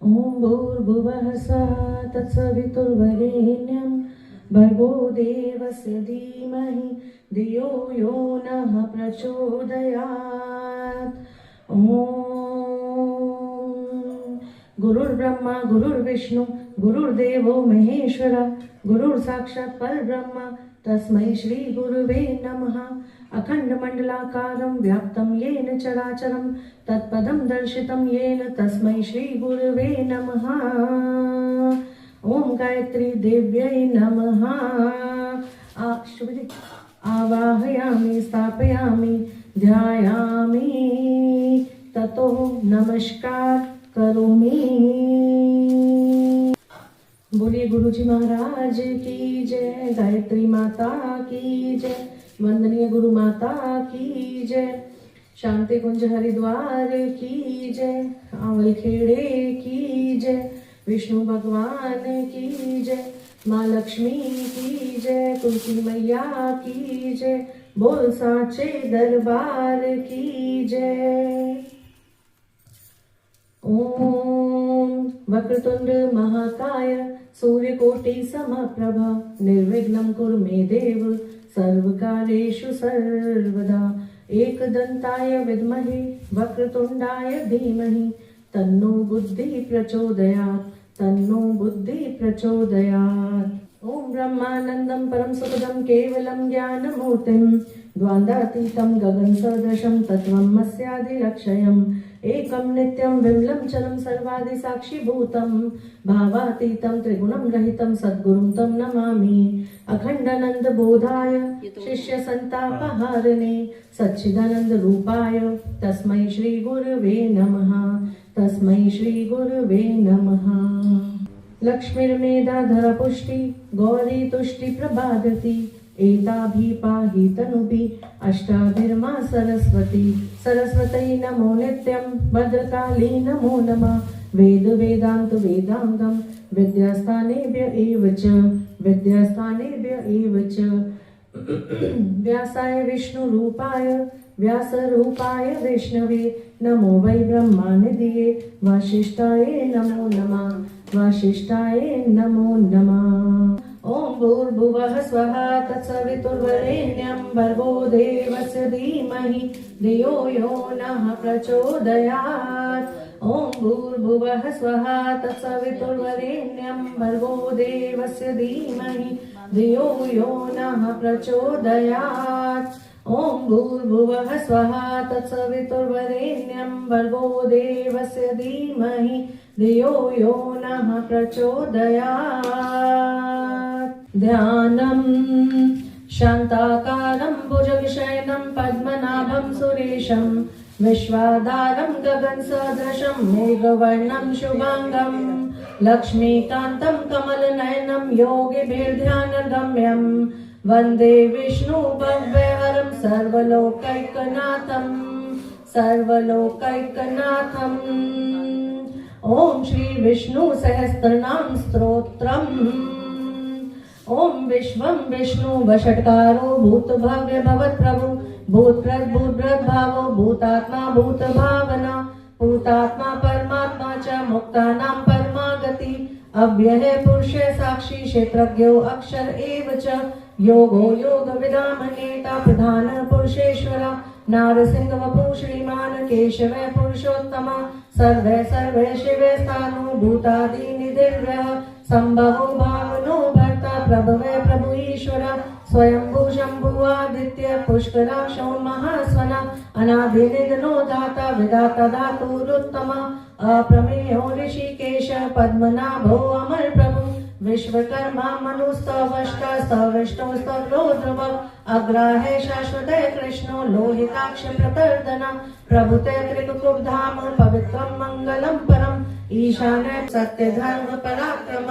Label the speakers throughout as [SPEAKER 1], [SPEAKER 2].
[SPEAKER 1] ॐ भूर्भुवः स्वः तत्सवितुर्वरेण्यं भर्गो देवस्य धीमहि धियो यो नः प्रचोदयात्। ॐ गुरुर्ब्रह्मा गुरुर्विष्णु गुरुर्देवो महेश्वर गुरुर्साक्षात् परब्रह्म तस्मै श्री गुरुवे नमः। अखण्डमण्डलाकारं व्याप्तं येन चराचरं तत्पदं दर्शितं येन तस्मै श्री गुरुवे नमः। ॐ गायत्री देव्यै नमः। आवाहयामि स्थापयामि ध्यायामि ततो नमस्कार करोमि। बोलिए गुरुजी महाराज की जय, गायत्री माता की जय, वंदनीय गुरु माता की जय, शांति कुंज हरिद्वार की जय, आंवल खेड़े की जय, विष्णु भगवान की जय, माँ लक्ष्मी की जय, तुलसी मैया की जय, बोल साचे दरबार की जय। ओम वक्रतुंड महाकाय सूर्यकोटि समप्रभा निर्विघ्नं कुरु मे देव सर्वकार्येषु सर्वदा। एकदन्ताय विद्महे वक्रतुंडाय धीमहि तन्नो बुद्धि प्रचोदयात्, तन्नो बुद्धि प्रचोदयात्। ओम ब्रह्मानंदं परम सुखदं केवलं ज्ञानमूर्तिं द्वन्द्वातीतं गगनसदृशं तत्त्वं मस्यादिलक्ष्यम् एकं नित्यं विमलं चलं सर्वादिसाक्षिभूतं भावातीतं त्रिगुणं रहितं सद्गुरुं तं नमामि। अखण्डानंद बोधाय शिष्य संतापहारिणे सच्चिदानंद रूपाय तस्मै श्री गुरुवे नमः, तस्मै श्री गुरुवे नमः। लक्ष्मीर्मेधा धरपुष्टि गौरी तुष्टि प्रभादति एताभि पाहि तनुभि अष्टाभिर्मा सरस्वती। सरस्वती नमो नित्यं भद्रकाली नमो नमः। वेद वेदांत वेदांगम विद्यास्थानेभ्य एव च, विद्यास्थानेभ्य एव च। व्यासाय विष्णु रूपाय व्यास रूपाय विष्णवे नमो वै ब्रह्मानिधिये वासिष्ठाय नमो नमः, वासिष्ठाय नमो नमः। ओम भूर्भुवः स्वः तत्सवितुर्वरेण्यं भर्गो देवस्य धीमहि धियो यो नः प्रचोदयात्। ओम भूर्भुवः स्वः तत्सवितुर्वरेण्यं भर्गो देवस्य धीमहि धियो यो नः प्रचोदयात्। ओम भूर्भुवः स्वः तत्सवितुर्वरेण्यं भर्गो देवस्य धीमहि धियो यो नः प्रचोदयात्। ध्यानं शान्ताकारं भुजगशयनं पद्मनाभं सुरेशं विश्वाधारं गगनसदृशं मेघवर्णं शुभांगं लक्ष्मीकान्तं कमलनयनं योगिभिर्ध्यानगम्यं वन्दे विष्णु भव्यहरं सर्वलोकैकनाथं, सर्वलोकैकनाथम्। ओम श्री विष्णु सहस्त्रनाम स्तोत्रम्। ओम विश्वं विष्णु वषट्कारो भूत भव्य भवत् प्रभु भूतप्रद भूतभृद् भावो भूतात्मा भूत भावना भूतात्मा परमात्मा च मुक्तानां परमागति अव्यय पुरुषे साक्षी क्षेत्रज्ञो अक्षर एव च योगो योग विदामनेता प्रधान पुरुषेश्वर नारसिंह वपु श्रीमान केशव पुरुषोत्तम सर्वे सर्वे शिवे स्थाणु भूतादिनिधिर्व्यः संभवो भावनो भर्ता प्रभवे प्रभु ईश्वर स्वयंभू शंभुआदित्य पुष्कराक्षो महास्वना अनादिनिधनो दाता विधाता धातुरुत्तम अप्रमेयो ऋषिकेश पद्मनाभो अमर प्रभु विश्वकर्मा मनुस्तवष्टा स्तविष्टो स्तवो ध्रुव अग्राहे शाश्वते कृष्णो लोहिताक्ष प्रतर्दन प्रभुते त्रिकुकुब्धाम पवित्रं मंगलम परम ईशाने सत्य धर्म पराक्रम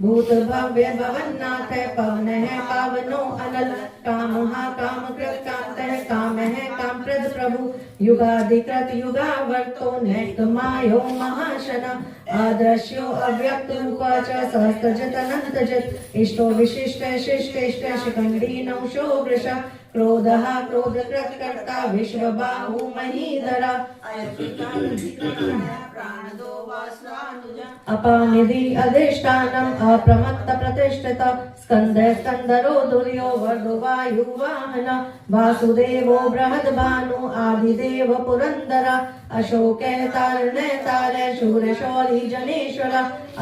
[SPEAKER 1] भूत भव्य भवन्नाथ पवन है पावनो अनल काम काम कृत कांत काम है काम प्रद प्रभु युगाधिकृत युगावर्तो नैकमायो महाशन अदृश्यो अव्यक्त रूपाच सहस्त्रजत अनंतजत इष्टो विशिष्ट शिष्टेष्ट शिखंडी नौशो वृष क्रोधः क्रोधकृत्कर्ता विश्वबाहु महीधरा अपानिधि अधिष्ठानम् अप्रमत्त प्रतिष्ठित स्कंदे स्कंदरो दुर्यो वर्धो वायुवाहन वासुदेवो बृहद्भानु आदिदेव पुरंदरा अशोके तारणे तारे शूरशौरी जनेश्वर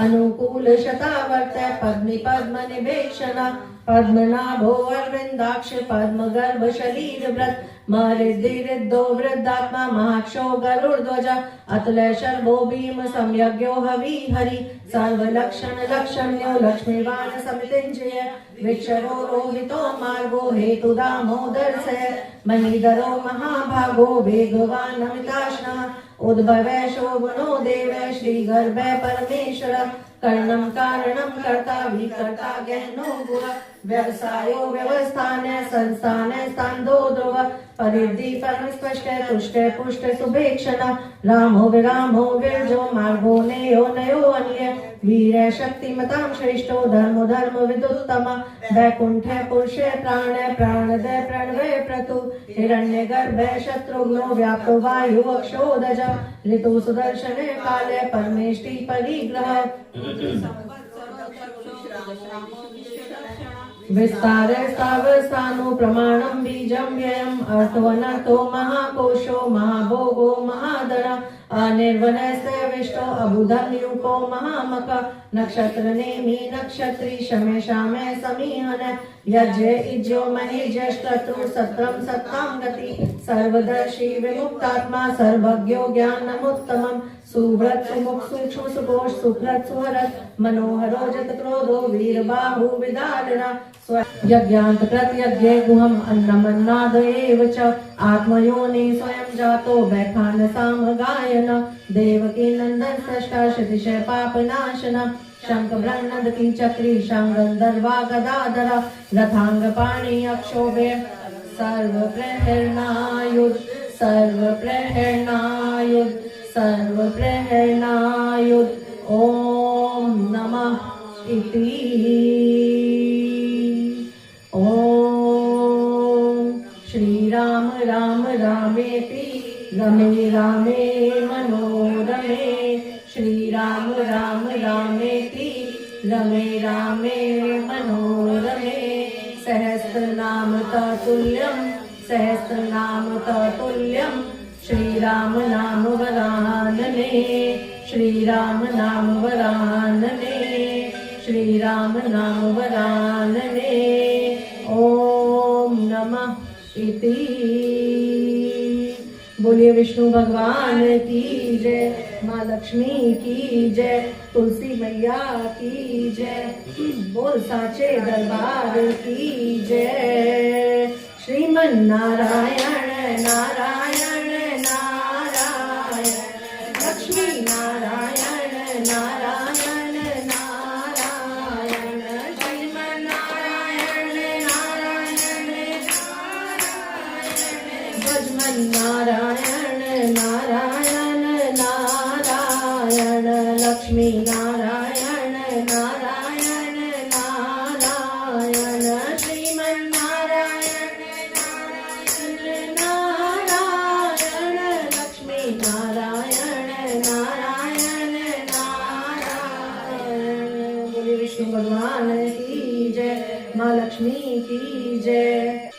[SPEAKER 1] अनुकूल शतावर्त पद्मी पद्म निवेशना पद्मनाभो अरविंदाक्ष पद्म गर्भ शरीर व्रत महरिद्धिरिद्धो वृद्धात्मा महाक्षो गरुड़ध्वज अतुल शर्भो भीम सम्यज्ञो हवि हरि सर्वलक्षण लक्षण्यो लक्ष्मीवान समितिंजय विक्षरो रोहितो मार्गो हेतु दामोदर से महीधरो महाभागो वेगवान अमिताश्नः उद्भवे शोभनो देव श्री गर्भे परमेश्वर कर्णम कारणम कर्ता विकर्ता गहनो गुह व्यवसायो व्यवस्थाने संस्थाने स्थानो ध्रुव परिधि परस्पष्ट तुष्ट पुष्ट सुभेक्षण रामो विरामो विरजो मार्गो नेयो नयो अन्य वीर शक्तिमतां श्रेष्ठो धर्मो धर्म विदुत्तम वैकुंठे पुरुषे प्राणे प्राणदे प्रणवे प्रतु हिरण्य गर्भे शत्रुघ्नो व्याप्तो वायु अक्षोदज ऋतु सुदर्शने काले परमेष्टि परिग्रह विस्तार स्थावस्थानो प्रमाणम बीजम व्ययम अर्थवनर्थो महाकोशो महाभोगो महाधरा अनिर्वनस्य विष्टो अबुधन्युको महामक नक्षत्र नेमि नक्षत्री शमे शामे समीहन यज्ञ इज्यो महेज्यष्टतु सत्रम सत्ताम गति सर्वदर्शी विमुक्तात्मा सर्वज्ञो ज्ञानमुत्तमम् सुव्रत सुमुख सूक्ष्म सुघोष सुभ्रत सुहरत मनोहरो जत क्रोधो वीरबाहु विदारणा यज्ञांत प्रत्यज्ञे गुहम अन्नमन्नाद एव च आत्मयोनि स्वयं जातो बैखान साम गायन देवकी नंदन सृष्टा शतिशय पापनाशन शंख ब्रह्मदकी चक्री शंगंधर्वा गदाधर रथांग पाणि अक्षोभे सर्व प्रहरणायुध सर्व प्रहरणायुध सर्व प्रहरणायुध ओम नमः इति ओम श्री राम राम रामेति रमे रामे मनोरमे श्री राम राम रामेति रमे रामे मनोरमे सहस्रनाम ततुल्यं श्री राम नाम वरानने श्री राम नाम वरानने श्री राम नाम वरानने ओम नमः इति। बोलिए विष्णु भगवान की जय, माँ लक्ष्मी की जय, तुलसी मैया की जय, बोल साचे दरबार की जय। श्रीमन नारायण नारायण नारायण लक्ष्मी नारायण नारायण नारायण श्रीमन नारायण नारायण नारायण भजमन नारायण नारायण नारायण लक्ष्मी नारायण नारायण नारायण श्रीमन नारायण नारायण लक्ष्मी नारायण नारायण नारायण। बोलिए विष्णु भगवान की जय, माँ लक्ष्मी की जय।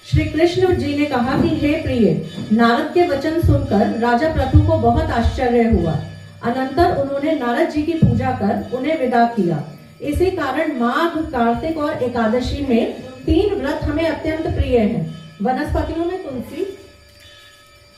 [SPEAKER 1] श्री कृष्ण जी ने कहा कि हे प्रिय, नारद के वचन सुनकर राजा पृथु को बहुत आश्चर्य हुआ। अनंतर उन्होंने नारद जी की पूजा कर उन्हें विदा किया। इसी कारण माघ, कार्तिक और एकादशी में 3 व्रत हमें अत्यंत प्रिय हैं। वनस्पतियों में तुलसी,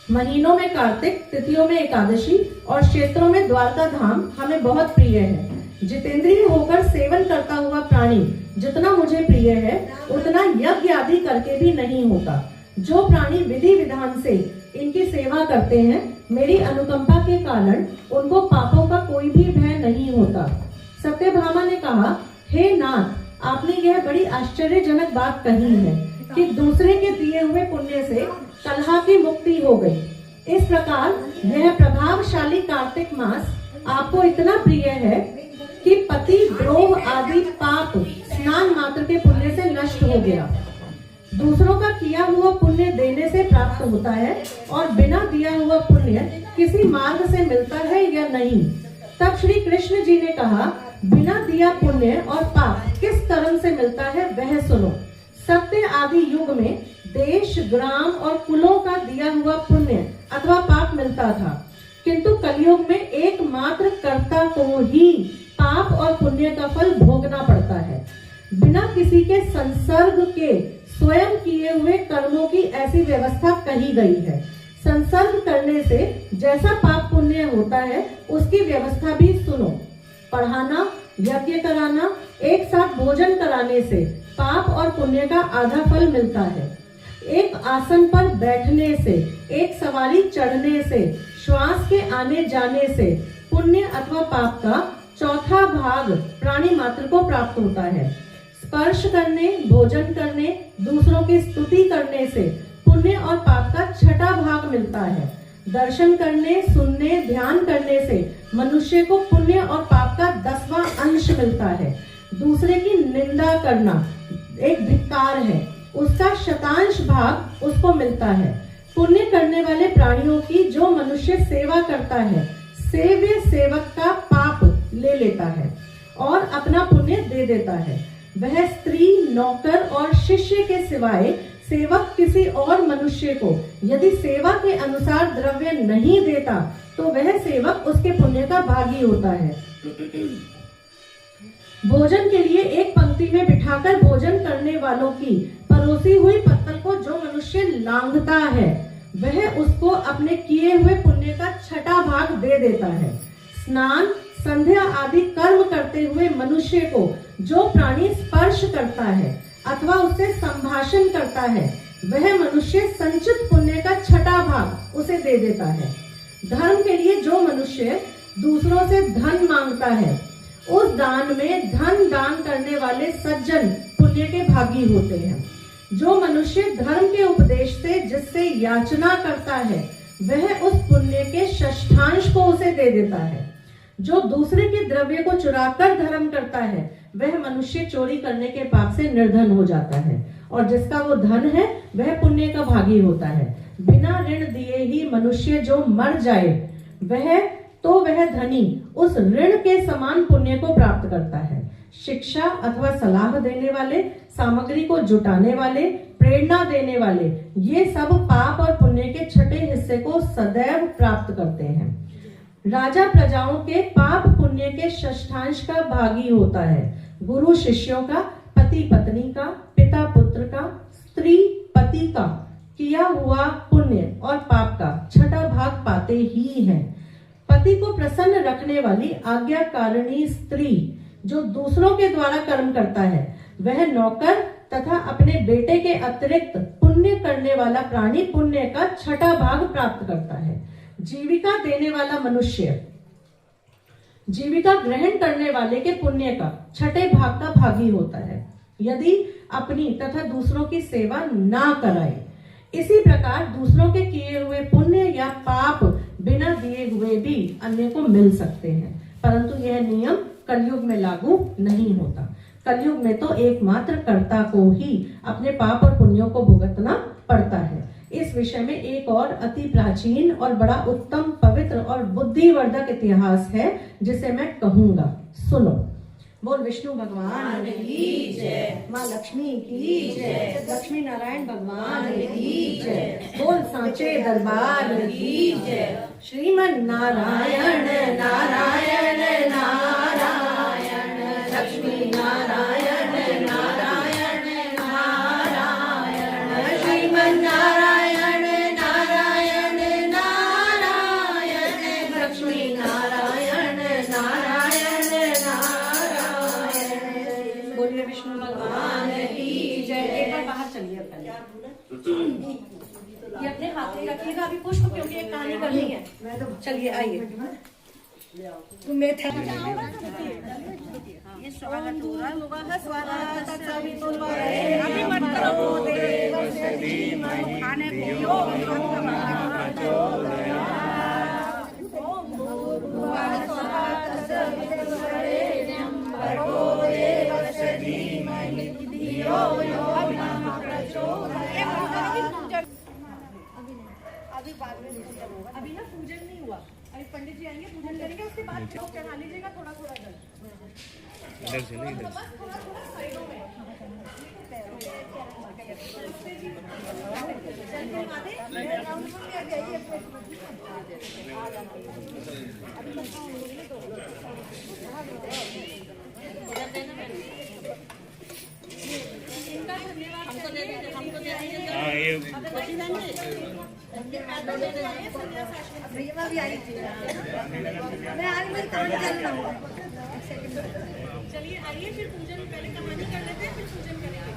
[SPEAKER 1] महीनों में कार्तिक, तिथियों में एकादशी और क्षेत्रों में द्वारका धाम हमें बहुत प्रिय है। जितेंद्रिय होकर सेवन करता हुआ प्राणी जितना मुझे प्रिय है, उतना यज्ञ आदि करके भी नहीं होता। जो प्राणी विधि विधान से इनकी सेवा करते हैं, मेरी अनुकंपा के कारण उनको पापों का कोई भी भय नहीं होता। सत्यभामा ने कहा, हे नाथ, आपने यह बड़ी आश्चर्यजनक बात कही है कि दूसरे के दिए हुए पुण्य से कलह की मुक्ति हो गई। इस प्रकार यह प्रभावशाली कार्तिक मास आपको इतना प्रिय है कि पति द्रोह आदि पाप स्नान मात्र के पुण्य से नष्ट हो गया। दूसरों का किया हुआ पुण्य देने से प्राप्त होता है और बिना दिया हुआ पुण्य किसी मार्ग से मिलता है या नहीं। तब श्री कृष्ण जी ने कहा, बिना दिया पुण्य और पाप किस कर्म से मिलता है वह सुनो। सत्य आदि युग में देश, ग्राम और कुलों का दिया हुआ पुण्य अथवा पाप मिलता था, किंतु कलयुग में एकमात्र कर्ता को ही पाप और पुण्य का फल भोगना पड़ता है। बिना किसी के संसर्ग के स्वयं किए हुए कर्मों की ऐसी व्यवस्था कही गई है। संसर्ग करने से जैसा पाप पुण्य होता है उसकी व्यवस्था भी सुनो। पढ़ाना, यज्ञ कराना, एक साथ भोजन कराने से पाप और पुण्य का आधा फल मिलता है। एक आसन पर बैठने से, एक सवारी चढ़ने से, श्वास के आने जाने से पुण्य अथवा पाप का चौथा भाग प्राणी मात्र को प्राप्त होता है। स्पर्श करने, भोजन करने, दूसरों की स्तुति करने से पुण्य और पाप का छठा भाग मिलता है। दर्शन करने, सुनने, ध्यान करने से मनुष्य को पुण्य और पाप का 10वां अंश मिलता है। दूसरे की निंदा करना एक धिक्कार है, उसका शतांश भाग उसको मिलता है। पुण्य करने वाले प्राणियों की जो मनुष्य सेवा करता है, सेव्य सेवक का पाप ले लेता है और अपना पुण्य दे देता है। वह स्त्री, नौकर और शिष्य के सिवाय सेवक किसी और मनुष्य को यदि सेवा के अनुसार द्रव्य नहीं देता तो वह सेवक उसके पुण्य का भागी होता है। भोजन के लिए एक पंक्ति में बिठाकर भोजन करने वालों की परोसी हुई पत्तल को जो मनुष्य लांघता है वह उसको अपने किए हुए पुण्य का छठा भाग दे देता है। स्नान, संध्या आदि कर्म करते हुए मनुष्य को जो प्राणी स्पर्श करता है अथवा उससे संभाषण करता है वह मनुष्य संचित पुण्य का छठा भाग उसे दे देता है। धर्म के लिए जो मनुष्य दूसरों से धन मांगता है उस दान में धन दान करने वाले सज्जन पुण्य के भागी होते हैं। जो मनुष्य धर्म के उपदेश से जिससे याचना करता है वह उस पुण्य के षष्ठांश को उसे दे देता है। जो दूसरे के द्रव्य को चुराकर धर्म करता है वह मनुष्य चोरी करने के पाप से निर्धन हो जाता है और जिसका वो धन है वह पुण्य का भागी होता है। बिना ऋण दिए ही मनुष्य जो मर जाए वह धनी उस ऋण के समान पुण्य को प्राप्त करता है। शिक्षा अथवा सलाह देने वाले, सामग्री को जुटाने वाले, प्रेरणा देने वाले, ये सब पाप और पुण्य के छठे हिस्से को सदैव प्राप्त करते हैं। राजा प्रजाओं के पाप पुण्य के षष्ठांश का भागी होता है। गुरु शिष्यों का, पति पत्नी का, पिता पुत्र का, स्त्री पति का किया हुआ पुण्य और पाप का छठा भाग पाते ही हैं। पति को प्रसन्न रखने वाली आज्ञाकारिणी स्त्री जो दूसरों के द्वारा कर्म करता है वह नौकर तथा अपने बेटे के अतिरिक्त पुण्य करने वाला प्राणी पुण्य का छठा भाग प्राप्त करता है। जीविका देने वाला मनुष्य जीविका ग्रहण करने वाले के पुण्य का छठे भाग का भागी होता है यदि अपनी तथा दूसरों की सेवा ना कराए। इसी प्रकार दूसरों के किए हुए पुण्य या पाप बिना दिए हुए भी अन्य को मिल सकते हैं, परंतु यह नियम कलयुग में लागू नहीं होता। कलयुग में तो एकमात्र कर्ता को ही अपने पाप और पुण्यों को भुगतना पड़ता है। इस विषय में एक और अति प्राचीन और बड़ा उत्तम, पवित्र और बुद्धिवर्धक इतिहास है जिसे मैं कहूंगा, सुनो। बोल विष्णु भगवान की जय, माँ लक्ष्मी की जय, लक्ष्मी नारायण भगवान की जय, बोल सांचे दरबार की जय। श्रीमन नारायण नारायण नारायण, लक्ष्मी नारायण नारायण नारायण, श्रीमन नारायण नारायण नारायण, लक्ष्मी नारायण नारायण नारायण। बोलिए विष्णु भगवान की जय। एक बार बाहर चलिए, ये अपने हाथ में रखिएगा अभी पुष्प, क्योंकि एक कहानी करनी है। चलिए आइए। ये स्वागत हो रहा होगा, स्वागत अभी मत करो खाने को अभी पंडित जी आएंगे, पूजन करेंगे, उसके बाद चढ़ा लीजिएगा थोड़ा थोड़ा जल।
[SPEAKER 2] इधर से नहीं, इधर से।
[SPEAKER 1] थोड़ा थोड़ा साइडों में
[SPEAKER 2] हाँ ये
[SPEAKER 1] चलिए आइए, फिर पूजन पहले कहानी कर लेते हैं, फिर पूजन करेंगे।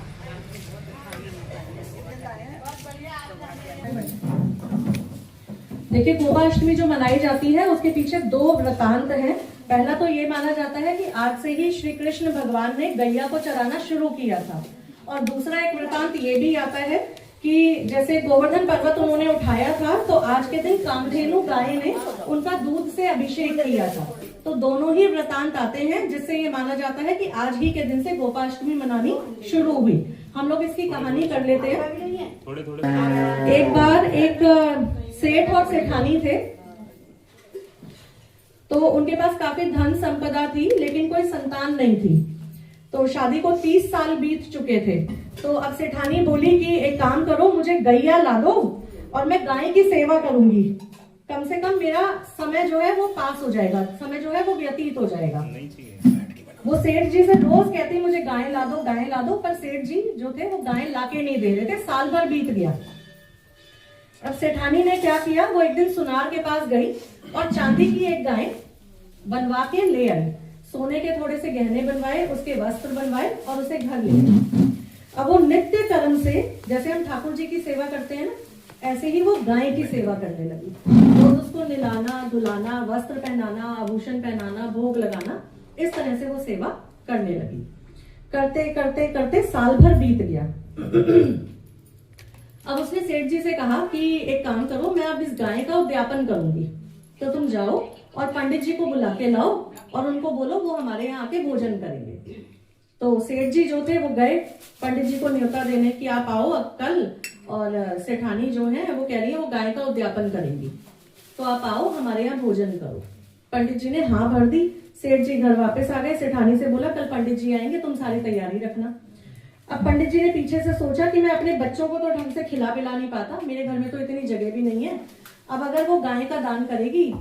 [SPEAKER 1] देखिए, गोपाष्टमी जो मनाई जाती है उसके पीछे दो वृतांत हैं। पहला तो ये माना जाता है कि आज से ही श्री कृष्ण भगवान ने गैया को चराना शुरू किया था, और दूसरा एक वृतांत ये भी आता है कि जैसे गोवर्धन पर्वत उन्होंने उठाया था, तो आज के दिन कामधेनु गाय ने उनका दूध से अभिषेक किया था। तो दोनों ही वृतांत आते हैं, जिससे ये माना जाता है कि आज ही के दिन से गोपाष्टमी मनानी शुरू हुई। हम लोग इसकी कहानी कर लेते हैं।
[SPEAKER 2] थोड़े थोड़े।
[SPEAKER 1] एक बार एक सेठ और सेठानी थे, तो उनके पास काफी धन संपदा थी, लेकिन कोई संतान नहीं थी। तो शादी को 30 साल बीत चुके थे। तो अब सेठानी बोली कि एक काम करो, मुझे गैया ला दो और मैं गाय की सेवा करूंगी, कम से कम मेरा समय जो है वो पास हो जाएगा, समय जो है वो व्यतीत हो जाएगा।
[SPEAKER 2] नहीं चाहिए।
[SPEAKER 1] वो सेठ जी से रोज कहती मुझे गाय ला दो, गाय ला दो, पर सेठ जी जो थे वो गाय लाके नहीं दे रहे थे। साल भर बीत गया। अब सेठानी ने क्या किया, वो एक दिन सुनार के पास गई और चांदी की एक गाय बनवा के ले आई। सोने के थोड़े से गहने बनवाए, उसके वस्त्र बनवाए और उसे घर ले गई। अब वो नित्य कर्म से, जैसे हम ठाकुर जी की सेवा करते हैं ना, ऐसे ही वो गाय की सेवा करने लगी। रोज उसको निलाना, धुलाना, वस्त्र पहनाना, आभूषण पहनाना, भोग लगाना, इस तरह से वो सेवा करने लगी। करते करते करते साल भर बीत गया। अब उसने सेठ जी से कहा कि एक काम करो, मैं अब इस गाय का उद्यापन करूंगी, तो तुम जाओ और पंडित जी को बुला के लाओ और उनको बोलो वो हमारे यहाँ आके भोजन करेंगे। तो सेठ जी जो थे वो गए पंडित जी को न्योता देने कि आप आओ अब कल, और सेठानी जो है वो कह रही है वो गाय का उद्यापन करेंगी, तो आप आओ हमारे यहाँ भोजन करो। पंडित जी ने हाँ भर दी। सेठ जी घर वापस आ गए। सेठानी से बोला कल पंडित जी आएंगे, तुम सारी तैयारी रखना। अब पंडित जी ने पीछे से सोचा कि मैं अपने बच्चों को तो ढंग से खिला पिला नहीं पाता, मेरे घर में तो इतनी जगह भी नहीं है। अब अगर वो गाय का दान करेगी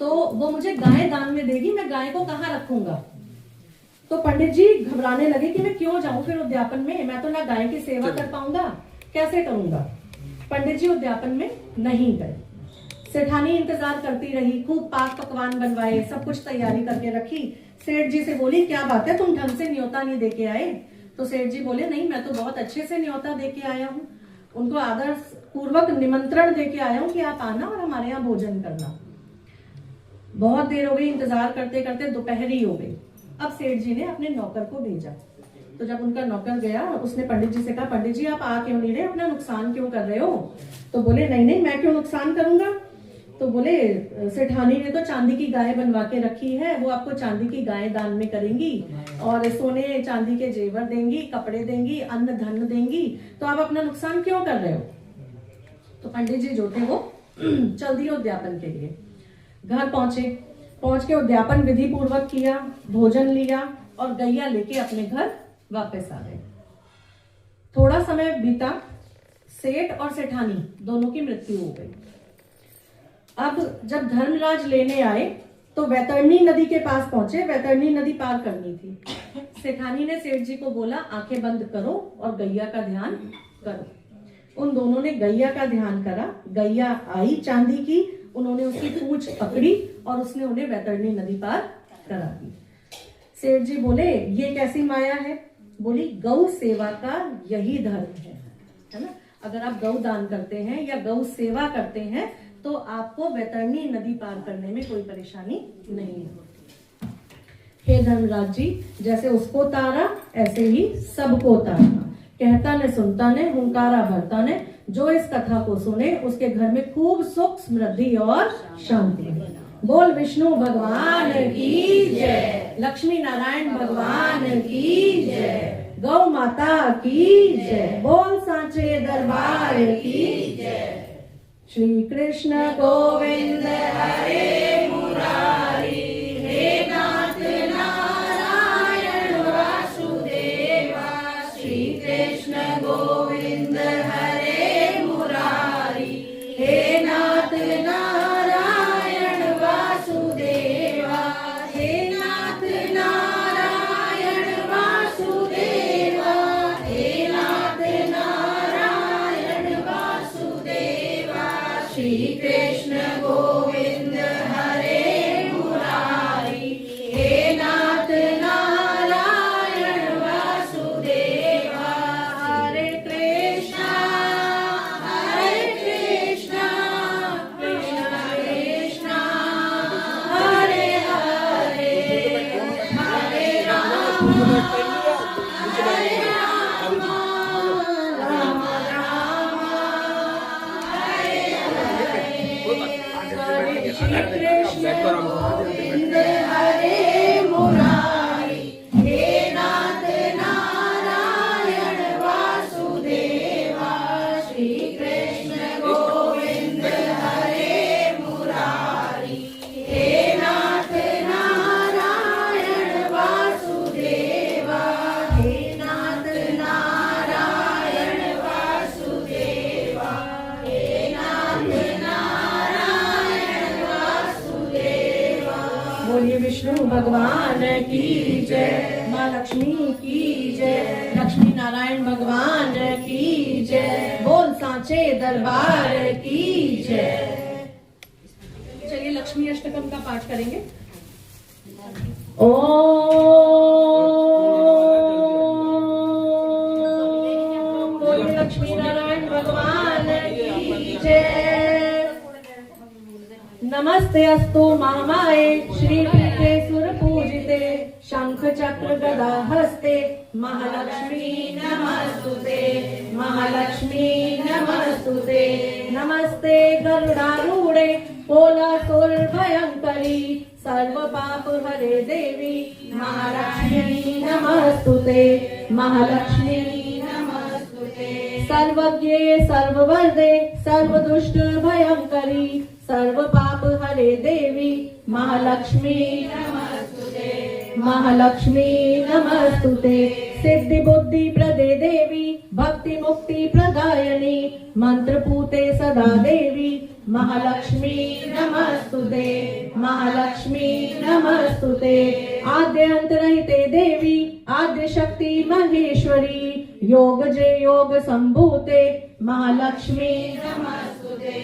[SPEAKER 1] तो वो मुझे गाय दान में देगी, मैं गाय को कहाँ रखूंगा। तो पंडित जी घबराने लगे कि मैं क्यों जाऊं फिर उद्यापन में, मैं तो ना गाय की सेवा कर पाऊंगा, कैसे करूंगा। पंडित जी उद्यापन में नहीं गए। सेठानी इंतजार करती रही, खूब पाक पकवान बनवाए, सब कुछ तैयारी करके रखी। सेठ जी से बोली क्या बात है, तुम ढंग से न्योता नहीं देके आए। तो सेठ जी बोले नहीं, मैं तो बहुत अच्छे से न्योता देके आया हूँ, उनको आदर पूर्वक निमंत्रण देके आया हूँ कि आप आना और हमारे यहाँ भोजन करना। बहुत देर हो गई, इंतजार करते करते दोपहरी हो गई। अब सेठ जी ने अपने नौकर को भेजा। तो जब उनका नौकर गया, उसने पंडित जी से कहा पंडित जी आप आ क्यों नहीं रहे, अपना नुकसान क्यों कर रहे हो। तो बोले नहीं नहीं, मैं क्यों नुकसान करूंगा। तो बोले सेठानी ने तो चांदी की गाय बनवा के रखी है, वो आपको चांदी की गाय दान में करेंगी और सोने चांदी के जेवर देंगी, कपड़े देंगी, अन्न धन देंगी, तो आप अपना नुकसान क्यों कर रहे हो। तो पंडित जी जो थे वो चल दिए उद्यापन के लिए। घर पहुंच के उद्यापन विधि पूर्वक किया, भोजन लिया और गैया लेके अपने घर वापस आ गए। थोड़ा समय बीता, सेठ और सेठानी दोनों की मृत्यु हो गई। अब जब धर्मराज लेने आए तो वैतरणी नदी के पास पहुंचे। वैतरणी नदी पार करनी थी। सेठानी ने सेठ जी को बोला आंखें बंद करो और गैया का ध्यान करो। उन दोनों ने गैया का ध्यान करा। गैया आई चांदी की, उन्होंने उसकी पूंछ पकड़ी और उसने उन्हें वैतरणी नदी पार करा दी। सेठ जी बोले ये कैसी माया है। बोली गौ सेवा का यही धर्म है ना। अगर आप गौ दान करते हैं या गौ सेवा करते हैं तो आपको वैतरणी नदी पार करने में कोई परेशानी नहीं होती। हे धर्मराज जी, जैसे उसको तारा ऐसे ही सबको तारा। कहता ने सुनता ने, हुंकारा भरता ने, जो इस कथा को सुने उसके घर में खूब सुख समृद्धि और शांति। बोल विष्णु भगवान की जय, लक्ष्मी नारायण भगवान की जय, गौ माता की जय, बोल सांचे दरबार की जय। श्री कृष्ण गोविंद हरे मुरारी, हे नाथ नारायण वासुदेवा। श्री कृष्ण गोविंद हरे मुरारी, हे नाथ नारायण वासुदेवा। हे नाथ नारायण वासुदेवा, हे नाथ नारायण वासुदेवा। श्री कृष्ण गोविंद हरे मुरारी, हे नाथ नारायण वासुदेवा। हरे कृष्णा कृष्णा कृष्णा हरे हरे, हरे राम हरे राम, राम राम हरे हरे। श्री कृष्ण गोविंद हरे मुरारी, हे नाथ नारायण वासुदेवा। श्री कृष्ण गोविंद हरे मुरारी, हे नाथ नारायण वासुदेवा। हे नाथ नारायण वासुदेवा, हे नाथ नारायण वासुदेवा। बोलिए विष्णु भगवान की जय, माँ लक्ष्मी की जय, लक्ष्मी नारायण भगवान की जय, बोल सांचे दरबार की जय। चलिए लक्ष्मी अष्टकम का पाठ करेंगे। ओम बोलिए लक्ष्मी नारायण भगवान की जय। नमस्ते अस्तु महामाये श्रीपीठे सुरपूजिते, शंख चक्र गदा हस्ते, महालक्ष्मी नमस्तुते, महालक्ष्मी नमस्तुते। नमस्ते गरुडारूढे कोलासुर भयंकरी, सर्व पाप हरे देवी, महालक्ष्मी नमस्तुते, महालक्ष्मी नमस्तुते। सर्वज्ञे सर्ववरदे सर्वदुष्ट भयंकरी, सर्व पाप हरे देवी, महालक्ष्मी नमस्तुते, महालक्ष्मी नमस्तुते। सिद्धि बुद्धि प्रदे देवी, भक्ति मुक्ति प्रदायनी, मंत्र पूते सदा देवी, महालक्ष्मी नमस्तुते, महालक्ष्मी नमस्तुते। आद्य अंत रहिते देवी, आद्य शक्ति महेश्वरी, योग जय योग संभूते, महालक्ष्मी नमस्तुते,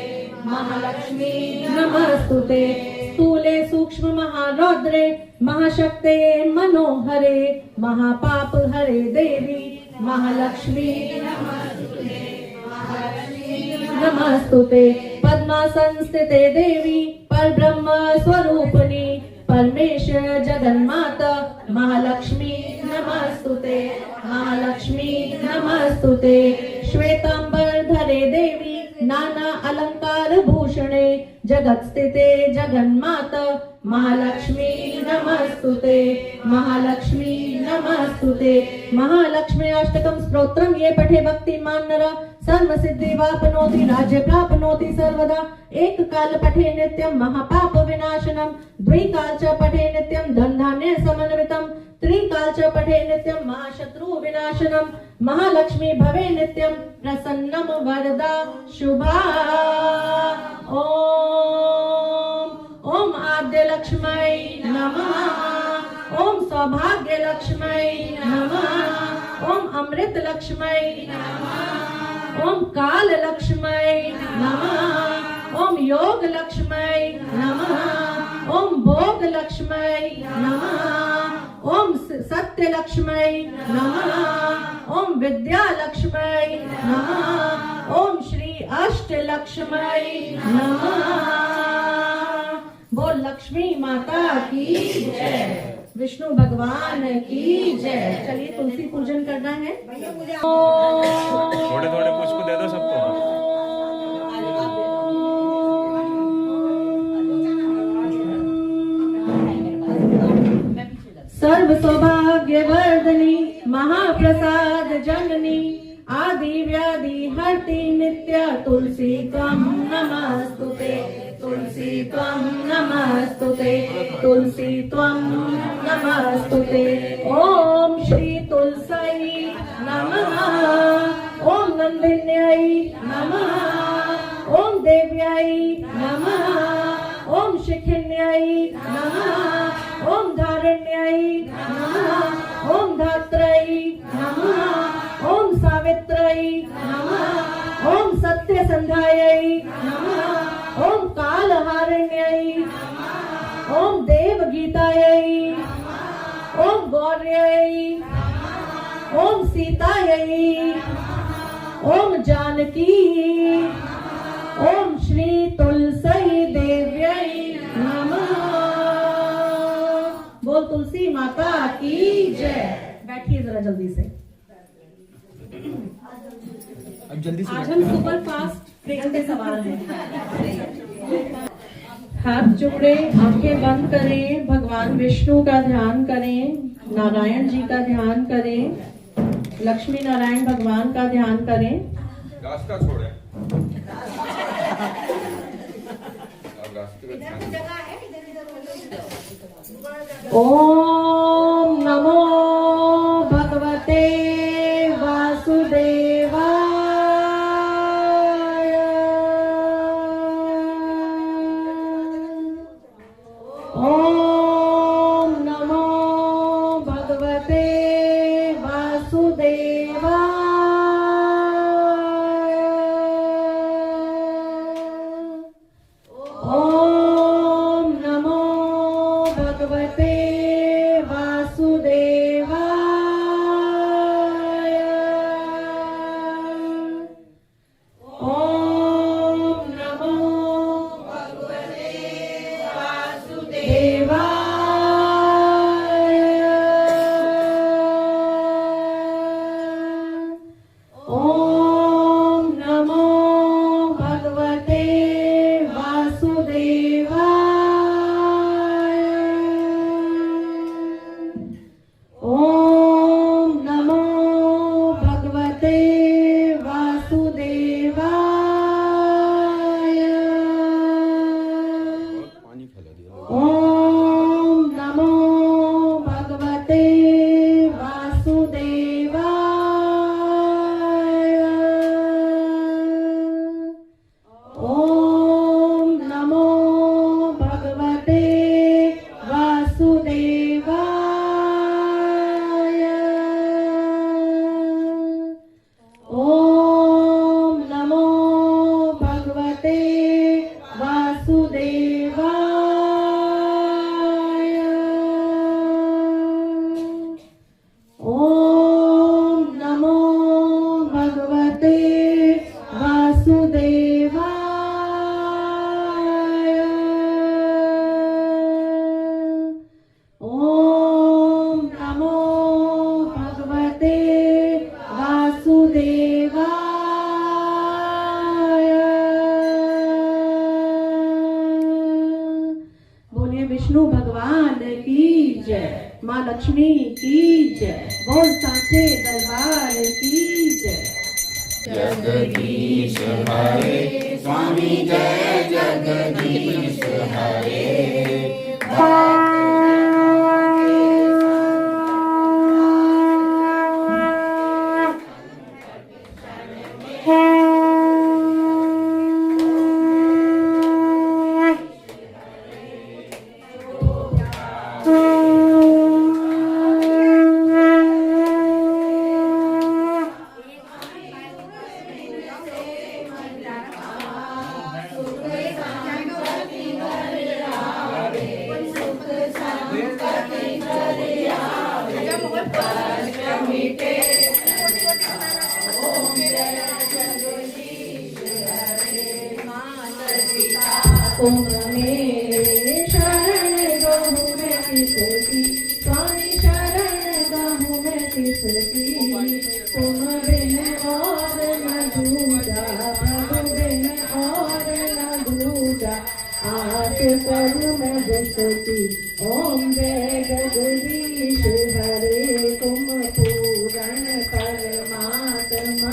[SPEAKER 1] महालक्ष्मी नमस्तुते। स्थूले सूक्ष्म महारौद्रे, महाशक्ते मनोहरे, महापाप हरे देवी, महालक्ष्मी नमस्तुते, महालक्ष्मी नमस्तुते। पद्मासन स्थिते देवी, परब्रह्म स्वरूपिणी, परमेश्वर जगन्माता, महालक्ष्मी नमस्तुते, महालक्ष्मी नमस्तुते। श्वेतांबर धरे देवी, नाना अलंकार भूषणे, जगत स्थिते जगन्माता, महालक्ष्मी नमस्तुते, महालक्ष्मी नमस्तुते। महालक्ष्मी अष्टकम स्तोत्रम ये पठे भक्तिमान नर, सर्व सिद्धि वापनोति राज्य प्राप्नोति सर्वदा। एक काल पठे नित्यम महापाप विनाशनम, द्विकाल च पठे नित्यम धन धान्य समन्वितम, त्रिकाल च पठे नित्यम महाशत्रु विनाशनम। महालक्ष्मी भवे नित्यम प्रसन्नम वरदा शुभा। ओम आद्य लक्ष्मै नमः, ओम सौभाग्य लक्ष्मै नमः, ओम अमृत लक्ष्मै नमः, ओम काल लक्ष्मै नमः, ओम योग लक्ष्मै नमः, ओम भोग लक्ष्मै नमः, ओम सत्य लक्ष्मै नमः, ओम विद्या लक्ष्मै नमः, ओम श्री अष्ट लक्ष्मै नमः। बोल लक्ष्मी माता की जय, विष्णु भगवान की जय। चलिए तुलसी पूजन करना है।
[SPEAKER 2] थोड़े थोड़े पुष्प दे दो सबको।
[SPEAKER 1] सर्व सौभाग्य वर्धनी, महाप्रसाद जननी, आदि व्याधि हरति नित्य तुलसी त्वं नमस्तुते तुलसी त्वं नमस्तुते तुलसी त्वं नमस्तुते। ओम श्री तुलसाई नमः। ओम नंदिन्याय नमः। ओम देव्याय नमः। ओम शिखिन्याय नमः। ओम धारण्याय नमः। ओम धात्रै नमः। ओम सावित्रै नमः। ओम सत्यसंध्यायै नमः। ओम कालहारिण्यै नमः। ओम देवगीतायै ओम गौर्यै ओम सीतायै ओम जानकी ओम श्री तुलसी देव्यै नमः। बोल तुलसी माता की जय। बैठिए जरा जल्दी से।
[SPEAKER 2] अब जल्दी से
[SPEAKER 1] आज हम सुपर फास्ट ट्रेन पे सवार हैं। हाथ जोड़े, आंखें बंद करें, भगवान विष्णु का ध्यान करें, नारायण जी का ध्यान करें, लक्ष्मी नारायण भगवान का ध्यान करें।
[SPEAKER 3] रास्ता छोड़े।
[SPEAKER 1] ओम नमो भगवते वासुदेवाय। ओम नमो भगवते वासुदेवाय। ओम नमो भगवते वासुदेवाय। ओम नमो भगवते वासुदेवाय। ओम नमो भगवते वासुदेवाय। ओम नमो भगवते वासुदेवाय।
[SPEAKER 3] पानी फैला दिया।
[SPEAKER 1] ओम नमो भगवते वासुदेवाय। ओम नमो भगवते वासुदेवाय। ओम नमो भगवते वासुदेवाय। ओम नमो भगवते वासुदेवाय। ओम नमो भगवते वासुदेवाय। बोलिए विष्णु भगवान की जय। माँ लक्ष्मी की जय। बोल सांचे दरबार की जय।
[SPEAKER 3] जगदीश हरे स्वामी जय जगदीश हरे।
[SPEAKER 1] तुम मेरे शरण गहु में किसकी, स्वामी शरण गहु में किसकी। तुम बिन और न दूजा, प्रभु बिन और न दूजा। आस करूं मैं जिसकी, ओम जय जगदीश हरे। तुम पूरण परमात्मा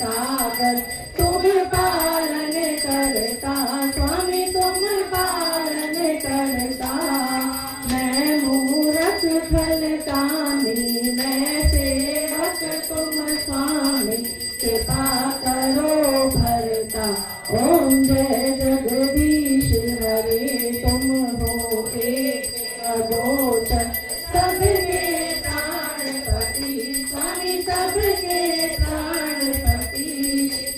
[SPEAKER 1] सागर तुम पालन करता स्वामी तुम पालन करता मैं मूरख खलकामी मैं सेवक तुम स्वामी कृपा करो भरता ओम जय जगदीश हरे तुम हो एक अगोचर सबके प्राणपति स्वामी सबके प्राणपति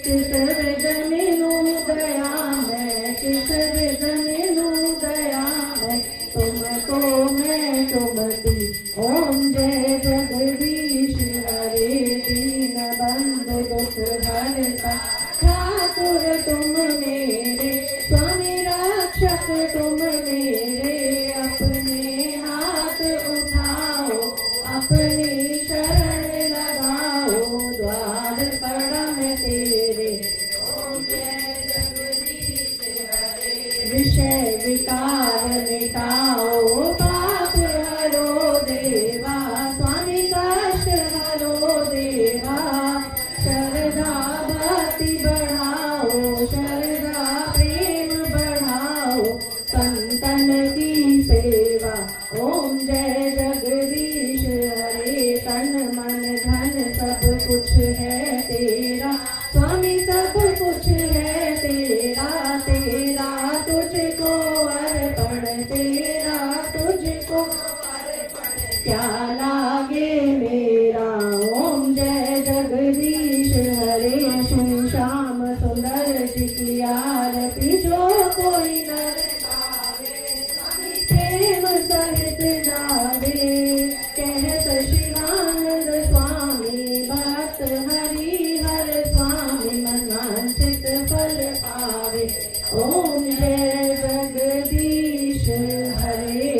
[SPEAKER 1] किस विदमिनु दया मैं किस विदमिनु दया मैं तुमको मैं चुमती ओम जय जगदीश हरे दीन बंधु दुख हरता ठाकुर तुम मेरे स्वामी रक्षक तुम मेरे अपने हाथ उठाओ अपनी शरण लगाओ द्वार पड़ा है तेरे ओम जय जगदीश हरे विषय विकार मिटाओ पाप हरो देवा स्वामी कष्ट हरो देवा शरदा भक्ति बढ़ाओ शरदा प्रेम बढ़ाओ संतन की सेवा ओम जय जगदीश हरे तन मन धन सब कुछ है तेरा स्वामी सब कुछ है तेरा तेरा तुझको अर्पण तेरा तुझको क्या लागे मेरा ओम जय जगदीश हरे श्री श्याम सुंदर जी की आरती जो कोई नर गावे स्वामी प्रेम सहित गावे कहत शिवानंद स्वामी भक्त हरि हर स्वामी मनवांछित फल पावे ओम जय जगदीश हरे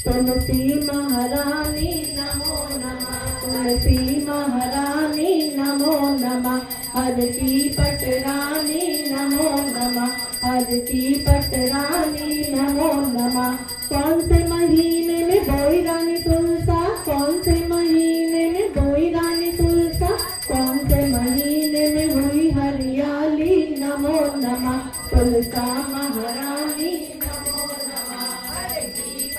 [SPEAKER 1] तुलसी महारानी नमो नमः तुलसी महारानी नमो नमः हर की पटरानी नमो नमः हर की पटरानी नमो नमः कौन से महीने में बोई रानी तुलसा कौन से महीने में बोई रानी तुलसा कौन से महीने में हुई हरियाली नमो नमः तुलसा महारानी नमो नमः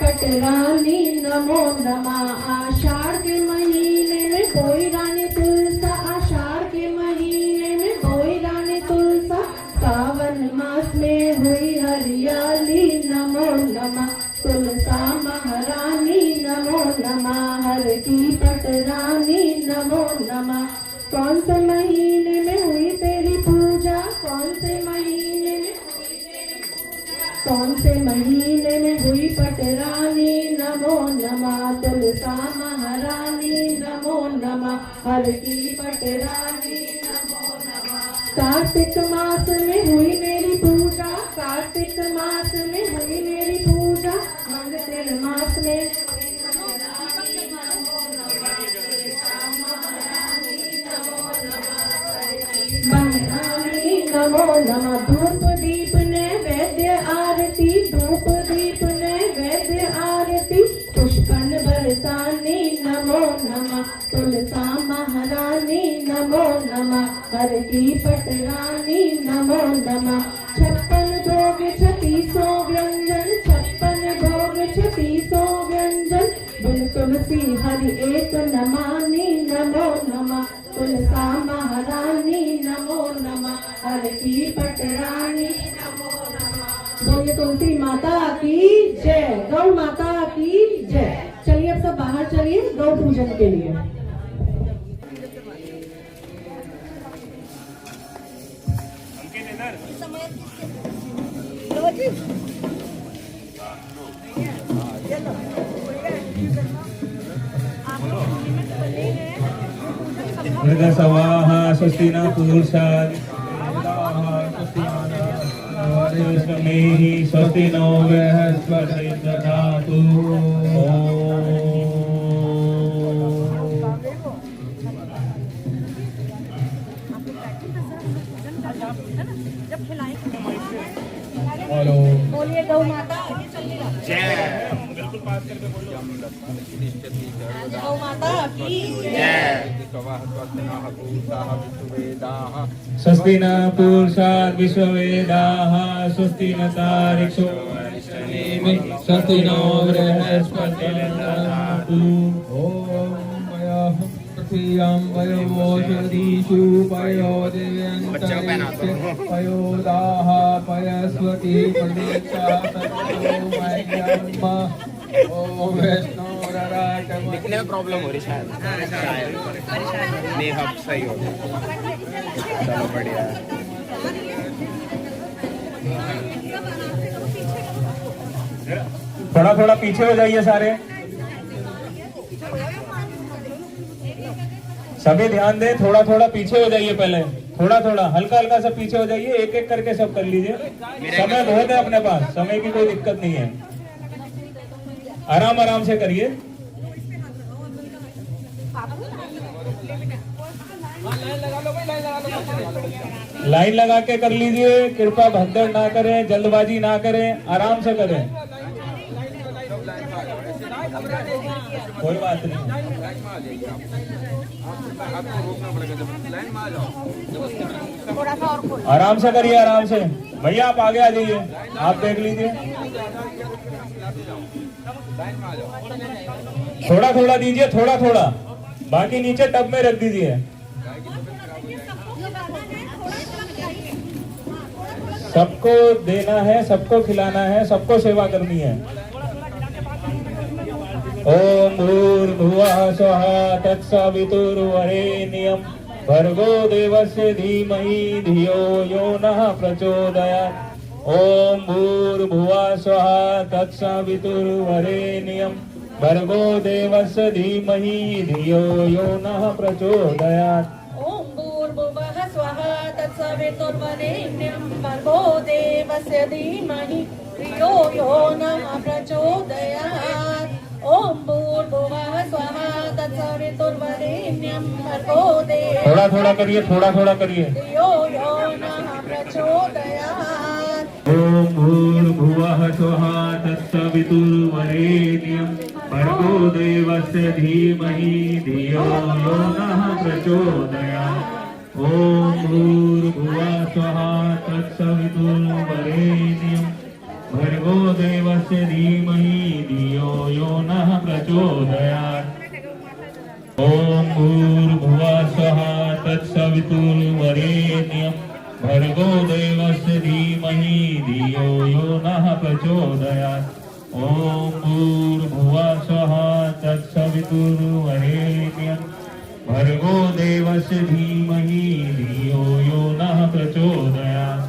[SPEAKER 1] पटरानी नमो नमः आषाढ़ के महीने में बोई रानी तुलसा आषाढ़ के महीने में बोई रानी तुलसा सावन मास में हुई हरियाली नमो नमः तुलसा महारानी नमो नमः हर की पटरानी नमो नमः कौन से महीने में हुई तेरी पूजा कौन से महीने में कौन से महीने में हुई पटरानी नमो नमः तुलसा महारानी नमो नमः हर की पटरानी नमो नमः कार्तिक मास में हुई मेरी पूजा कार्तिक मास में हुई मेरी पूजा मंगल मास में महारानी नमो नमः धूप दीप नैवेद्य आरती धूप दीप नैवेद्य आरती पुष्पन बरसानी नमो नमः तुलसा महारानी नमो नमः हर की पटरानी नमो नमः छप्पन भोग 3600 व्यंजन छप्पन भोग 3600 व्यंजन बिन तुलसी हरि एक नमानी नमो नमः तुलसा महारानी नमो नमः हर की पटरानी नमो नमः बोलिए तुलसी माता की जय गौ माता की जय। चलिए अब सब बाहर चलिए गौ पूजन के लिए।
[SPEAKER 2] मृगसवाहा स्वस्ति न पूषा स्वस्ति नो बृहस्पति दधातु।
[SPEAKER 4] बोलिए गौ माता
[SPEAKER 2] जय।
[SPEAKER 1] गौ माता की
[SPEAKER 2] स्वस्ति न पूषा विश्ववेदाः स्वस्ति न तारिक्षो
[SPEAKER 4] स्वस्ति नो बृहस्पतिर्दधातु पृथिव्यां वयोषधीषु पयो दिव्यन्तरिक्षे पयोदाः पयस्वती प्रतीक्षा सत्यो मह्यम् ओम वैष्णोरराट
[SPEAKER 5] लिखने में प्रॉब्लम हो रही शायद नहीं हब सही हो गया चलो बढ़िया
[SPEAKER 2] थोड़ा थोड़ा पीछे हो जाइए सारे, सभी ध्यान दें, थोड़ा थोड़ा पीछे हो जाइए, पहले थोड़ा थोड़ा हल्का हल्का सब पीछे हो जाइए, एक एक करके सब कर लीजिए। समय बहुत है अपने पास, समय की कोई दिक्कत नहीं है, आराम आराम से करिए। लाइन लगा के कर लीजिए, कृपया भगदड़ ना करें, जल्दबाजी ना करें, आराम से करें, कोई बात नहीं। आराम से करिए, आराम से। भैया आप आगे आ जाइए, आप देख लीजिए, थोड़ा थोड़ा दीजिए, थोड़ा थोड़ा, बाकी नीचे टब में रख दीजिए। सबको देना है, सबको खिलाना है, सबको सेवा करनी है। ओम भूर्भुवः स्वः तत्सवितुर्वरेण्यं भर्गो देवस्य धीमहि धियो यो नः प्रचोदयात्। ओम भूर्भुवः स्वः तत्सवितुर्वरेण्यं भर्गो देवस्य धीमहि धियो यो नः प्रचोदयात्।
[SPEAKER 1] ओम भूर्भुवः स्वः तत्सवितुर्वरेण्यं भर्गो देवस्य धीमहि धियो यो नः प्रचोदयात्। ओम भूर्भुवः स्वः तत्सवितुर्वरेण्यं भर्गो देवस्य
[SPEAKER 2] थोड़ा थोड़ा करिए, थोड़ा थोड़ा करिए।
[SPEAKER 1] धियो यो नः प्रचोदयात्।
[SPEAKER 2] ओम भूर्भुवः स्वः तत्सवितुर्वरेण्यं भर्गो देवस्य धीमहि धियो यो नः प्रचोदयात्। ओम भूर्भुवः स्वः तत्सवितुर्वरेण्यं भर्गो देवस्य धीमहि धियो यो नः प्रचोदयात्। ओम भूर्भुवः स्वः तत्सवितुर्वरेण्यं भर्गो देवस्य धीमहि धियो यो नः प्रचोदयात्। ओम भूर्भुवः स्वः तत्सवितुर्वरेण्यं भर्गो देवस्य धीमहि धियो यो नः प्रचोदयात्।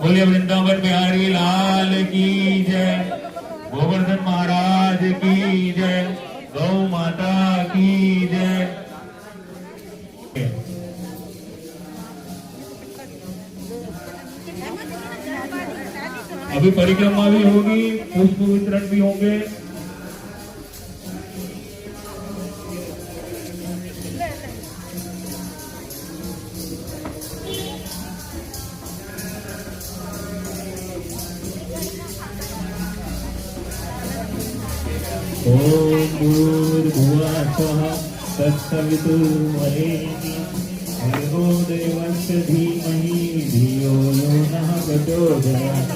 [SPEAKER 2] बोलिए वृंदावन बिहारी लाल की जय, गोवर्धन महाराज की जय, गौ माता की जय। अभी परिक्रमा भी होगी, पुष्प वितरण भी होंगे। ओम भूर्भुवः स्वः तत्सवितुर्वरेण्यं भर्गो देवस्य धीमहि धियो यो नः प्रचोदयात्।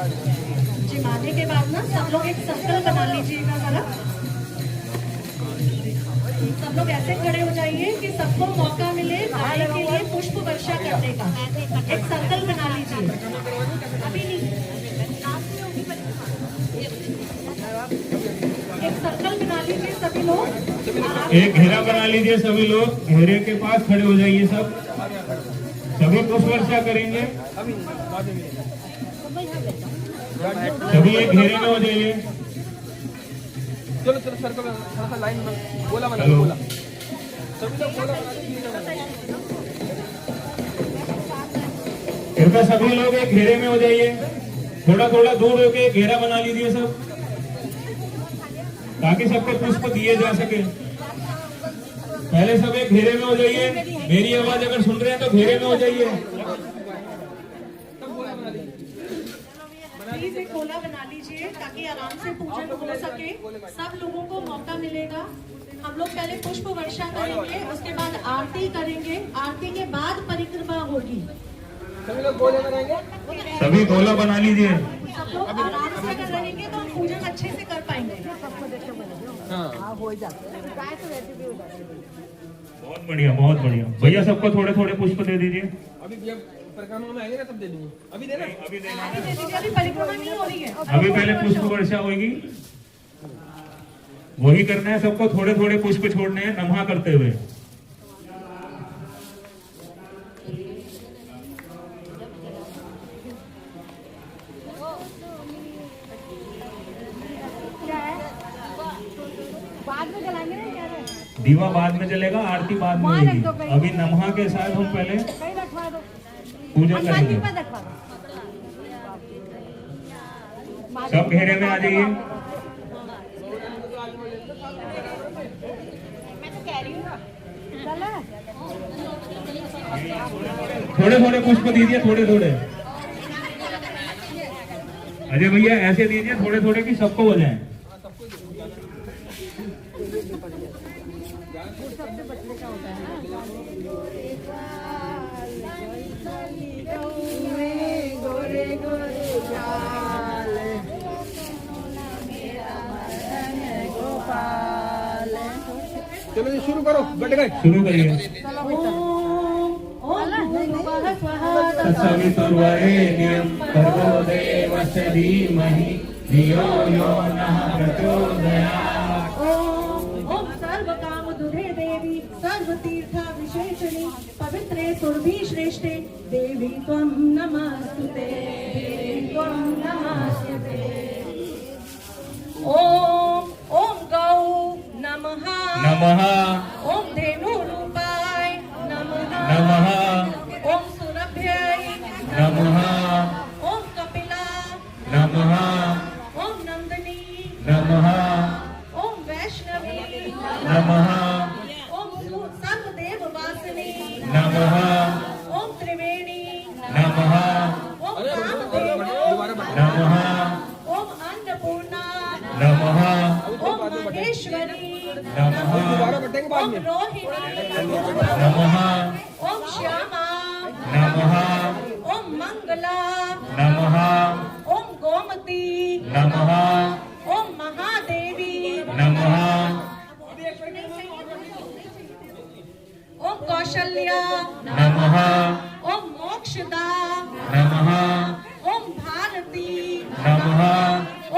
[SPEAKER 6] जिमाने के बाद ना सब लोग एक सर्कल बना लीजिएगा जरा। सब लोग ऐसे खड़े हो जाइए कि सबको मौका मिले गाड़ी के लिए पुष्प वर्षा करने का। एक सर्कल बना लीजिए। अभी नहीं, एक सर्कल बना लीजिए सभी लोग।
[SPEAKER 2] एक घेरा बना लीजिए सभी लोग, घेरे के पास खड़े हो जाइए सब, सभी पुष्प वर्षा करेंगे। सभी एक घेरे में हो जाइए।
[SPEAKER 4] चलो चलो सर्कल थोड़ा लाइन में बोला बना
[SPEAKER 2] हेलो।
[SPEAKER 4] बोला सभी लोग बोला बना दीजिए।
[SPEAKER 2] कृपया सभी लोग एक घेरे में हो जाइए, थोड़ा थोड़ा दूर होके एक घेरा बना लीजिए सब, ताकि सबको पुष्प दिए जा सके। पहले सब एक घेरे में हो जाइए। मेरी आवाज अगर सुन रहे हैं तो घेरे में हो जाइए।
[SPEAKER 6] प्लीज एक गोला बना लीजिए ताकि आराम से पूजन हो सके। सब लोगों को मौका मिलेगा। हम लोग पहले पुष्प वर्षा करेंगे, उसके बाद आरती करेंगे, आरती के बाद परिक्रमा होगी।
[SPEAKER 4] सभी लोग गोले बनाएंगे।
[SPEAKER 2] सभी गोला बना लीजिए।
[SPEAKER 6] सब लोग आराम से अगर रहेंगे तो हम पूजन अच्छे से कर पाएंगे।
[SPEAKER 4] हाँ
[SPEAKER 2] बहुत बढ़िया, बहुत बढ़िया। भैया सबको थोड़े थोड़े पुष्प दे दीजिए।
[SPEAKER 4] अभी जब परिक्रमा में आएंगे ना तब दे देंगे। अभी देना
[SPEAKER 2] अभी देना।
[SPEAKER 6] अभी दे दीजिए, अभी परिक्रमा नहीं हो रही है।
[SPEAKER 2] अभी पहले पुष्प वर्षा होगी, वही करना है। सबको थोड़े थोड़े पुष्प छोड़ने हैं नमः करते हुए।
[SPEAKER 7] बाद में जलाएंगे ना क्या है?
[SPEAKER 2] दीवा बाद में जलेगा, आरती बाद में होगी। अभी नमः के साथ हम पहले
[SPEAKER 7] कहीं रखवा दो,
[SPEAKER 2] पूजन
[SPEAKER 7] हनुमान जी
[SPEAKER 2] करेंगे।
[SPEAKER 7] पर रखवा दो।
[SPEAKER 2] सब घेरे में आ जाइए।
[SPEAKER 7] मैं तो कह रही हूँ ना, चल
[SPEAKER 2] थोड़े थोड़े पुष्प दीजिए, थोड़े थोड़े। अजय भैया ऐसे दीजिए थोड़े थोड़े कि सबको हो जाए।
[SPEAKER 4] चलो जी शुरू करो। बैठ गए।
[SPEAKER 2] शुरू करिए।
[SPEAKER 1] तत्सवितुर्वरेण्यं भर्गो देवस्य धीमहि धियो यो नः प्रचोदयात्।
[SPEAKER 6] ओम सर्व काम दुधे देवी सर्व तीर्था विशेषणी पवित्रे सुरभि श्रेष्ठे देवी त्वं नमस्तुते, देवी त्वं नमस्ते। ओम ओम गौ नमः
[SPEAKER 2] नमः
[SPEAKER 6] ओम धेनु रूपाय नमः
[SPEAKER 2] नमः
[SPEAKER 6] ओम सुरभ्यै
[SPEAKER 2] नमः
[SPEAKER 6] ओम कपिला
[SPEAKER 2] नमः
[SPEAKER 6] ओम नंदिनी
[SPEAKER 2] नमः
[SPEAKER 6] ओम वैष्णवी
[SPEAKER 2] नमः
[SPEAKER 6] ओम सर्वदेव वासिनी
[SPEAKER 2] नमः
[SPEAKER 6] ओम त्रिवेणी
[SPEAKER 2] नमः
[SPEAKER 6] ओम कामदेव
[SPEAKER 2] नमः
[SPEAKER 6] ओम अन्नपूर्णा
[SPEAKER 2] नमः
[SPEAKER 6] ओम महेश्वरी
[SPEAKER 2] नमः
[SPEAKER 4] दोबारा बैठेंगे बाद
[SPEAKER 6] ओम
[SPEAKER 4] में।
[SPEAKER 6] रोहिणी
[SPEAKER 2] नमः
[SPEAKER 6] ओम श्यामा
[SPEAKER 2] नमः
[SPEAKER 6] ओम मंगला
[SPEAKER 2] नमः
[SPEAKER 6] ओम गोमती
[SPEAKER 2] नमः
[SPEAKER 6] ओम महादेवी
[SPEAKER 2] नमः
[SPEAKER 6] ओम कौशल्या
[SPEAKER 2] नमः
[SPEAKER 6] ओम मोक्षदा
[SPEAKER 2] नमः
[SPEAKER 6] ओम भारती
[SPEAKER 2] नमः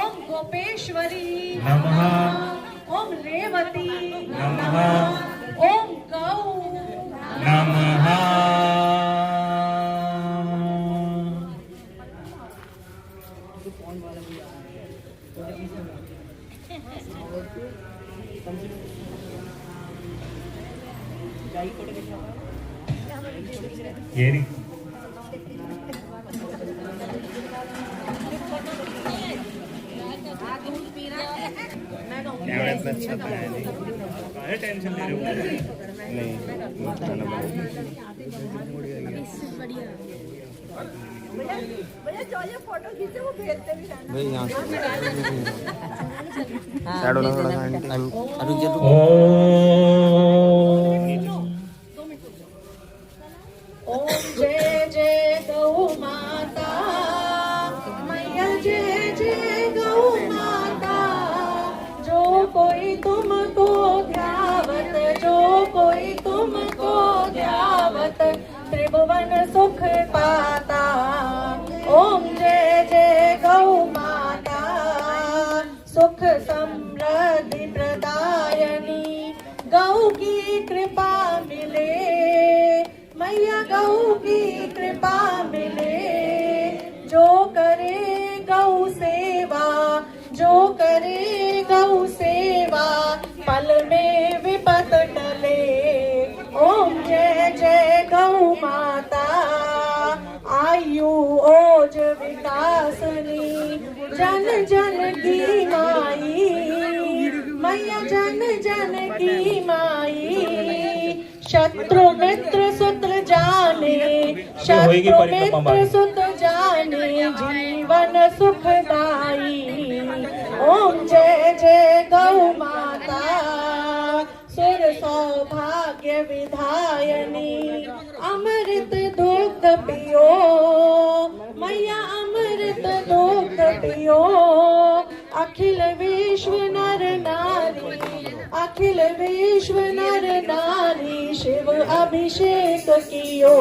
[SPEAKER 6] ओम गोपेश्वरी
[SPEAKER 2] नमः
[SPEAKER 6] ओम रेवती
[SPEAKER 2] नमः
[SPEAKER 6] ओम गौ
[SPEAKER 2] नमः। ये नहीं
[SPEAKER 5] एवढ्यात लक्षात आहे नाही.
[SPEAKER 2] काहे टेंशन ले रहे हो?
[SPEAKER 5] नाही मोठ्यानं बघ. भाई यहाँ से साइड वाला थोड़ा सा
[SPEAKER 6] ओम जय जय गौ माता मैया
[SPEAKER 1] सुख पाता। ओम जय जय गौ माता, सुख समृद्धि प्रदायनी। गौ की कृपा मिले, मैया गौ की कृपा मिले। जो करे गौ सेवा, जो करे गौ सेवा, पल में विपत टले। ओम जय जय गौ माता, आयु ओज विकासनी। जन जन की माई, मैया जन जन की माई। शत्रु मित्र सुत्र जाने, शत्रु मित्र सुत जाने, जीवन सुखदाई। ओम जय जय गौ माता, सुर सौभाग्य विधायनी। अमृत दुग्ध पियो, मैया अमृत दुग्ध पियो। अखिल विश्व नर नारी, अखिल विश्व नर नारी, शिव अभिषेक कियो।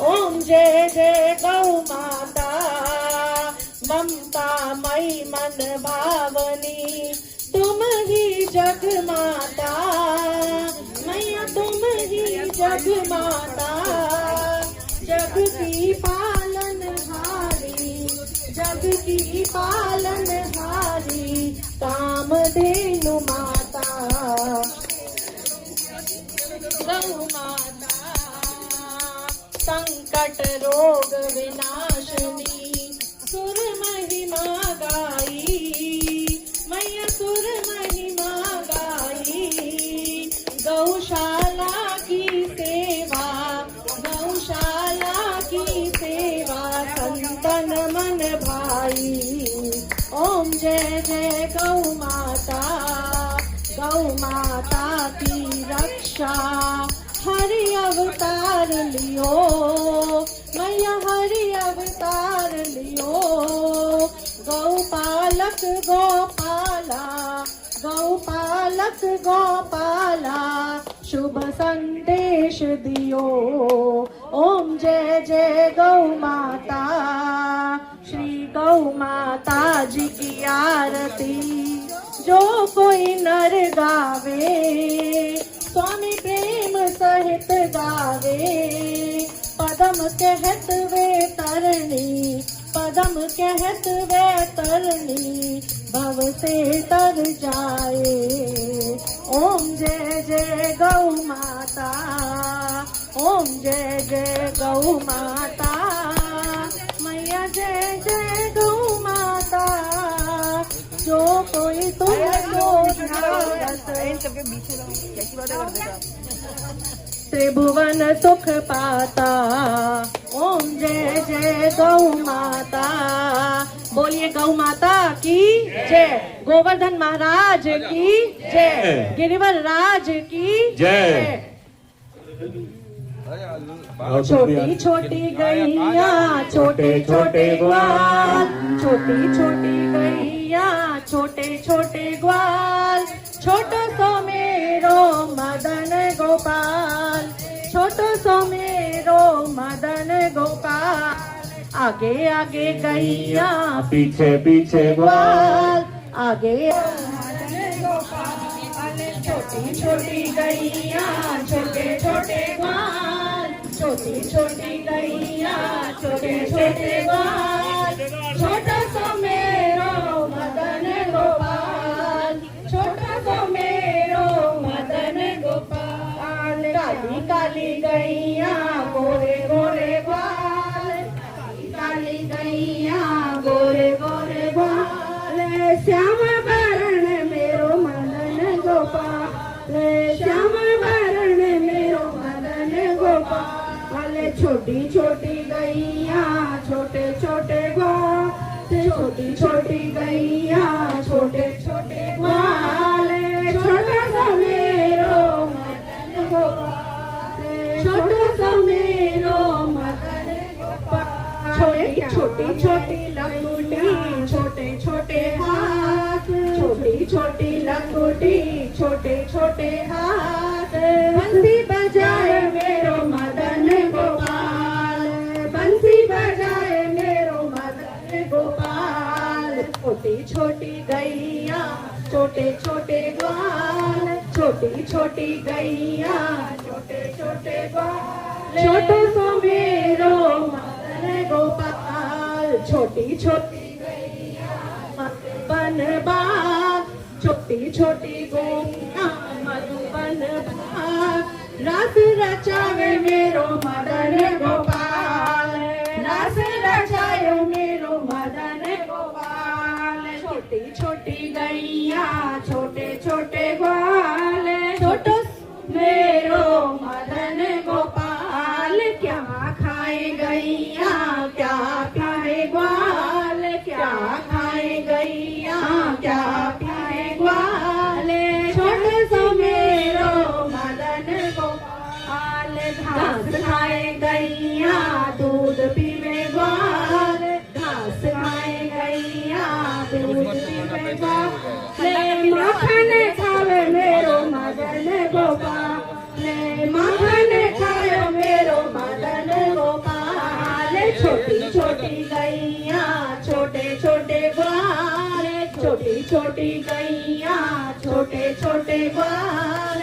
[SPEAKER 1] ओम जय जय गौ माता, ममता मई मन भावनी। तुम ही जग माता, मैया तुम ही जग माता। जग की पालन हारी, जग की पालन हारी, कामधेनु माता। गौ माता संकट रोग विनाशनी। सुर महिमा गाई, मैया सुर महिमा गाई। गौशाला की सेवा, गौशाला की सेवा, संतन मन भाई। ओम जय जय गौ माता, गौ माता की रक्षा। हरि अवतार लियो, मैया हरि अवतार लियो। गौपालक गोपाला, गौपालक गोपाला, शुभ संदेश दियो। ओम जय जय गौ माता, श्री गौ माता जी की आरती। जो कोई नर गावे, स्वामी प्रेम सहित गावे। पदम कहत वे तरनी, पदम कहत वे तरनी, भव से तर जाए। ओम जय जय गौ माता, ओम जय जय गौ माता। मैया जय जय गौ माता, जो कोई तुमको त्रिभुवन सुख पाता। ओम जय जय गौ माता, बोलिए गौ माता की जय। गोवर्धन महाराज की जय, गिरिवर राज की जय। छोटी छोटी गैया, छोटे छोटे ग्वाल, छोटी छोटी गैया, छोटे छोटे ग्वाल। छोटो सो मेरो मदन गोपाल, छोटो सो मेरो मदन गोपाल। आगे आगे गैया, पीछे पीछे ग्वाल, आगे मदन गोपाल। छोटी छोटी गैया, छोटे छोटे ग्वाल, छोटी छोटी गैया, छोटे छोटे ग्वाल। छोटा सा मेरो मदन गोपाल, छोटा सा मेरो मदन गोपाल। काली काली गैया, गोरे गोरे ग्वाल, काली गैया, गोरे गोरे ग्वाल। श्याम वरण मेरो मदन गोपाल, श्याम वरण मेरो मदन गोपाल। छोटी छोटी गैया, छोटे छोटे ग्वाल, छोटी छोटी गैया, छोटे छोटे ग्वाल। छोटा सा मेरो मदन गोपाल, छोटा सा मेरो मदन गोपाल। छोटी छोटी छोटी लंगोटी, छोटे छोटे हाथ, छोटी छोटी लंगोटी, छोटे छोटे हाथ। बंसी बजाए मेरो मदन गोपाल,
[SPEAKER 6] छोटी छोटी गैया छोटे छोटे ग्वाल, छोटी छोटी गैया छोटे छोटे ग्वाल, छोटो सो मेरो मदन गोपाल, छोटी छोटी मधुबन बाग, छोटी छोटी गोपियाँ मधुबन बाग, रस रचावे मेरो मदन गोपाल, रस रचायो मेरो मदन गोपाल, छोटी छोटी गैया छोटे छोटे ग्वाल, छोटो मेरो मदन गोपाल, क्या खाए गैया क्या पिए ग्वाल, क्या खाए गैया क्या पिए ग्वाल, छोटे सो मेरो मदन गोपाल, घास खाए गैया दूध पीवे ग्वाल, घास खाए गैया दूध पीवे ग्वाल, माखन खावे मेरो मदन गोपाल, माखन खाए मेरो मदन गोपाल, छोटी छोटी गैया छोटे छोटे ग्वाल, छोटी छोटी गैया छोटे छोटे ग्वाल,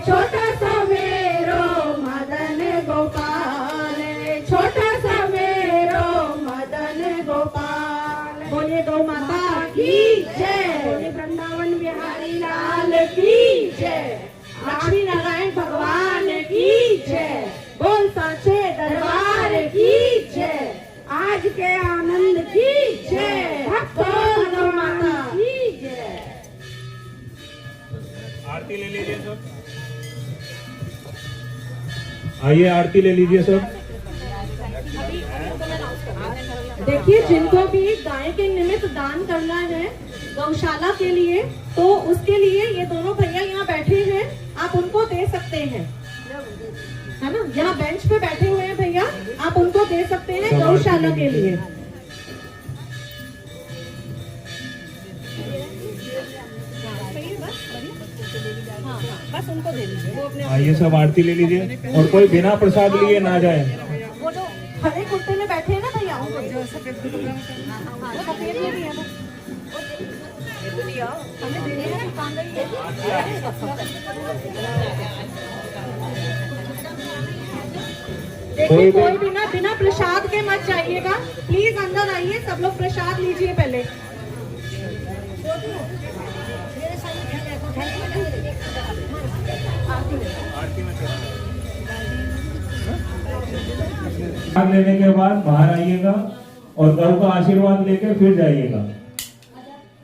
[SPEAKER 6] छोटा सा मेरो मदन गोपाल, छोटा सा मेरो मदन गोपाल। बोले गौ माता की जय, बोले वृंदावन बिहारी लाल की जय, लक्ष्मी नारायण भगवान की जय, बोल साचे दरबार की जय, आज के आनंद की जय, भक्तों गौ माता की जय।
[SPEAKER 2] आरती ले लीजिए सब, आइए आरती ले लीजिए सब।
[SPEAKER 6] देखिए, जिनको भी गाय के निमित्त दान करना है गौशाला के लिए, तो उसके लिए ये दोनों भैया यहाँ बैठे हैं, आप उनको दे सकते हैं, है ना। यहाँ बेंच पे बैठे हुए हैं भैया, आप उनको दे सकते हैं गौशाला के लिए। बस उनको दे दीजिए, वो अपने
[SPEAKER 2] आइए सब आरती ले लीजिए, और कोई बिना प्रसाद लिए ना जाए।
[SPEAKER 6] वो जो हरे कुर्ते में बैठे हैं ना भैया, जो सफेद सफेद में भी है ना, हमें देने हैं, दुकान गई देखिए, कोई भी ना बिना प्रसाद के मत जाइएगा, प्लीज अंदर आइए, सब लोग प्रसाद लीजिए पहले।
[SPEAKER 2] लेने के बाद बाहर आइएगा और गौ का आशीर्वाद लेकर फिर जाइएगा।